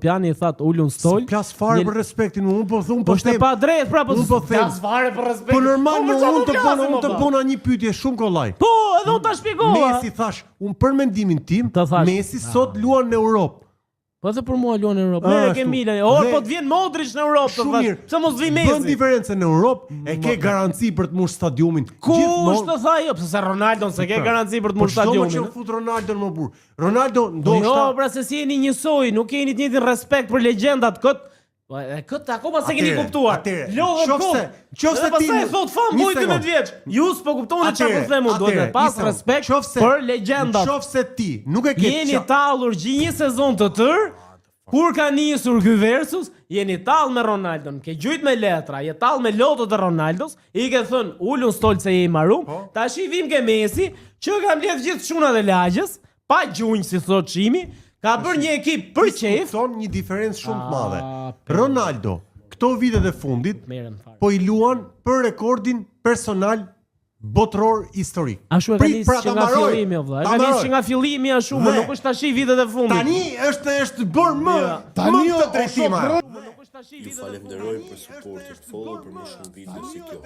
Pjani I thatë ullun stol. Plas fare për respektin, unë po them. Po shte pa drejt, pra po plas fare për respekt. Po normal, unë të bëna një pyetje shumë kollaj. Po, edhe unë ta shpjegova. Messi thash, unë për mendimin tim, Messi sot luan në Europë. Po edhe për mua luan në Europë. Ne ke Milan. Po të vjen Modrić në Europë, të thash. Pse mos vi Messi? Bën diferencë në Europë, e ke garanci për të mbush stadiumin. Kush të tha jo, pse Ronaldo se ke garanci për të mbush stadiumin. Po çfarë fut Ronaldo në burr? Ronaldo ndoshta. Jo, pra se si jeni njësoj, nuk keni të njëjtin respekt për legjendat kët. Këtë akoma se keni kuptuar. Qofse ti thot fam mujt 12 vjeç. Ju s'po kuptoni çfarë po them unë, duhet të pas respekt për legjendat. Qofse ti nuk e ke. Jeni tallur një sezon të tërë. Kur ka nisur ky versus, jeni tall me Ronaldon. Ke gjujt me letra, je tall me lotot e Ronaldos, I ke thënë ulun stolë se je I marum. Tash I vim ke Messi, që ka mbledh gjithë çunat e lagjës, pa gjunjë si thot Çimi. Ka bërë një ekip për qejf. Son një diferencë shumë të madhe. Ronaldo, këto vitet e fundit, po I luan për rekordin personal botror historik. Ashtu e ka nisë që nga fillimi, o vëlla. E ka nisë që nga fillimi ashtu, më nuk është tash vitet e fundit. Tani është bërë më. Tani të drejtima. Ju falenderoj për suportin. Follow për më shumë video si kjo.